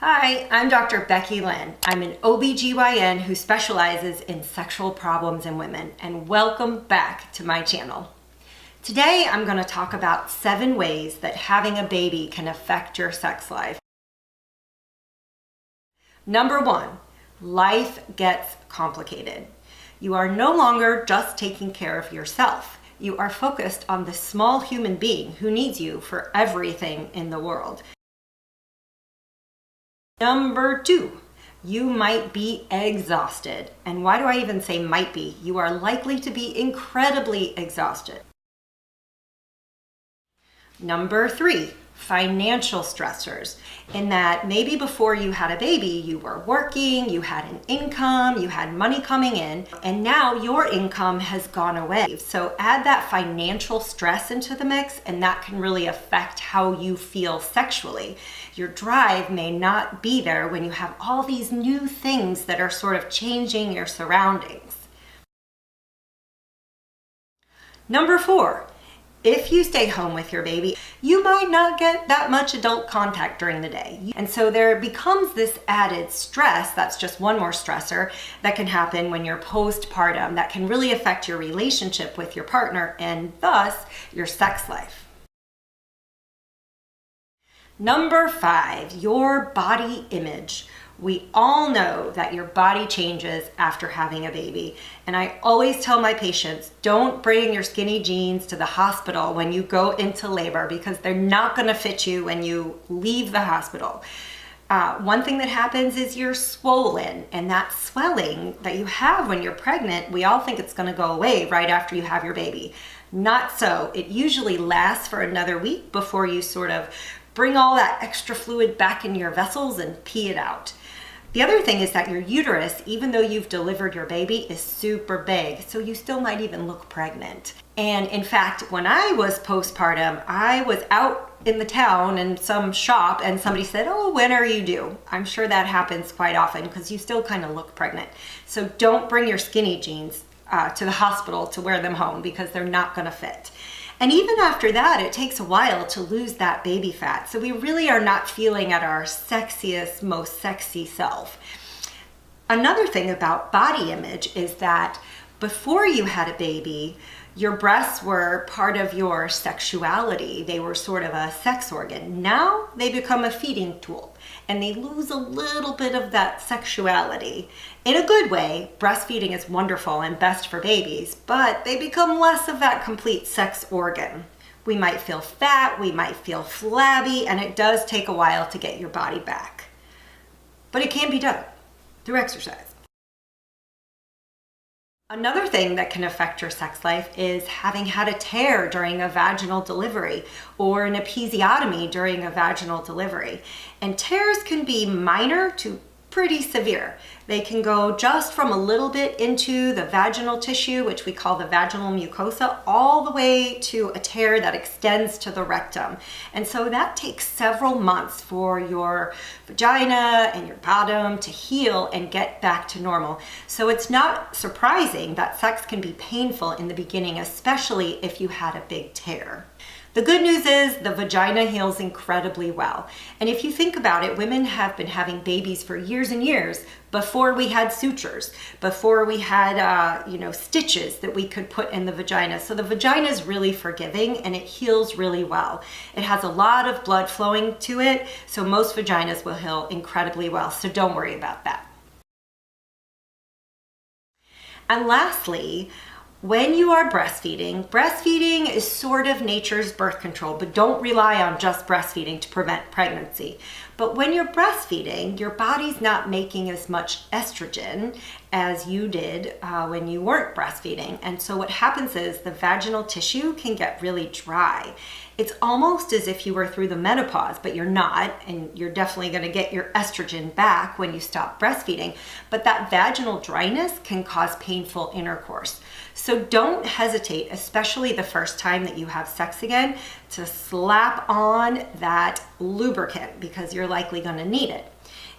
Hi, I'm Dr. Becky Lynn. I'm an OBGYN who specializes in sexual problems in women, and welcome back to my channel. Today, I'm going to talk about 7 ways that having a baby can affect your sex life. Number 1, life gets complicated. You are no longer just taking care of yourself. You are focused on the small human being who needs you for everything in the world. Number 2, you might be exhausted. And why do I even say might be? You are likely to be incredibly exhausted. Number 3, financial stressors. In that maybe before you had a baby, you were working, you had an income, you had money coming in, and now your income has gone away. So add that financial stress into the mix, and that can really affect how you feel sexually. Your drive may not be there when you have all these new things that are sort of changing your surroundings. Number 4, if you stay home with your baby, you might not get that much adult contact during the day. And so there becomes this added stress, that's just one more stressor, that can happen when you're postpartum that can really affect your relationship with your partner and thus your sex life. Number 5, your body image. We all know that your body changes after having a baby. And I always tell my patients, don't bring your skinny jeans to the hospital when you go into labor because they're not going to fit you when you leave the hospital. One thing that happens is you're swollen, and that swelling that you have when you're pregnant, we all think it's going to go away right after you have your baby. Not so. It usually lasts for another week before you sort of bring all that extra fluid back in your vessels and pee it out. The other thing is that your uterus, even though you've delivered your baby, is super big, so you still might even look pregnant. And in fact, when I was postpartum, I was out in the town in some shop and somebody said, "Oh, when are you due?" I'm sure that happens quite often because you still kind of look pregnant. So don't bring your skinny jeans to the hospital to wear them home because they're not going to fit. And even after that, it takes a while to lose that baby fat. So we really are not feeling at our sexiest, most sexy self. Another thing about body image is that before you had a baby, your breasts were part of your sexuality. They were sort of a sex organ. Now they become a feeding tool and they lose a little bit of that sexuality. In a good way, breastfeeding is wonderful and best for babies, but they become less of that complete sex organ. We might feel fat, we might feel flabby, and it does take a while to get your body back. But it can be done through exercise. Another thing that can affect your sex life is having had a tear during a vaginal delivery or an episiotomy during a vaginal delivery. And tears can be minor to pretty severe. They can go just from a little bit into the vaginal tissue, which we call the vaginal mucosa, all the way to a tear that extends to the rectum. And so that takes several months for your vagina and your bottom to heal and get back to normal. So it's not surprising that sex can be painful in the beginning, especially if you had a big tear. The good news is the vagina heals incredibly well. And if you think about it, women have been having babies for years and years before we had sutures, before we had stitches that we could put in the vagina. So the vagina is really forgiving and it heals really well. It has a lot of blood flowing to it, so most vaginas will heal incredibly well. So don't worry about that. And lastly, when you are breastfeeding is sort of nature's birth control, but don't rely on just breastfeeding to prevent pregnancy. But when you're breastfeeding, your body's not making as much estrogen as you did when you weren't breastfeeding. And so what happens is the vaginal tissue can get really dry. It's almost as if you were through the menopause, but you're not, and you're definitely going to get your estrogen back when you stop breastfeeding. But that vaginal dryness can cause painful intercourse. So don't hesitate, especially the first time that you have sex again, to slap on that lubricant because you're likely going to need it.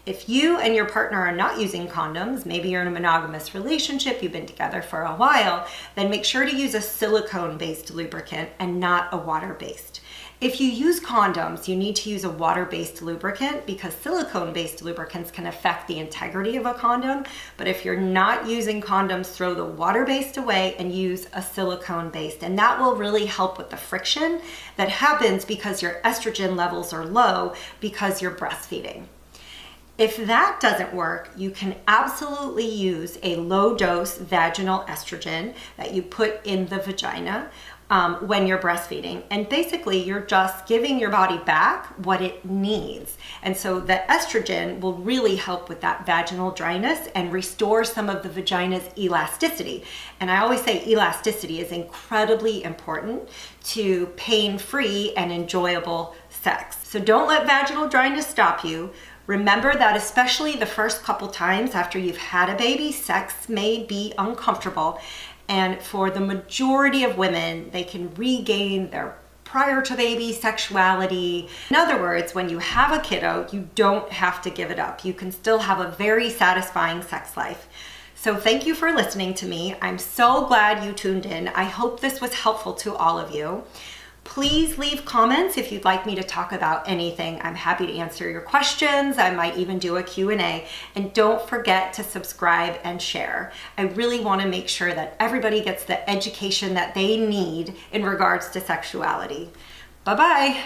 If you and your partner are not using condoms, maybe you're in a monogamous relationship, you've been together for a while, then make sure to use a silicone-based lubricant and not a water-based. If you use condoms, you need to use a water-based lubricant because silicone-based lubricants can affect the integrity of a condom. But if you're not using condoms, throw the water-based away and use a silicone-based. And that will really help with the friction that happens because your estrogen levels are low because you're breastfeeding. If that doesn't work, you can absolutely use a low-dose vaginal estrogen that you put in the vagina when you're breastfeeding. And basically, you're just giving your body back what it needs. And so the estrogen will really help with that vaginal dryness and restore some of the vagina's elasticity. And I always say elasticity is incredibly important to pain-free and enjoyable sex. So don't let vaginal dryness stop you. Remember that especially the first couple times after you've had a baby, sex may be uncomfortable. And for the majority of women, they can regain their prior to baby sexuality. In other words, when you have a kiddo, you don't have to give it up. You can still have a very satisfying sex life. So thank you for listening to me. I'm so glad you tuned in. I hope this was helpful to all of you. Please leave comments if you'd like me to talk about anything. I'm happy to answer your questions. I might even do a Q&A. And don't forget to subscribe and share. I really want to make sure that everybody gets the education that they need in regards to sexuality. Bye-bye.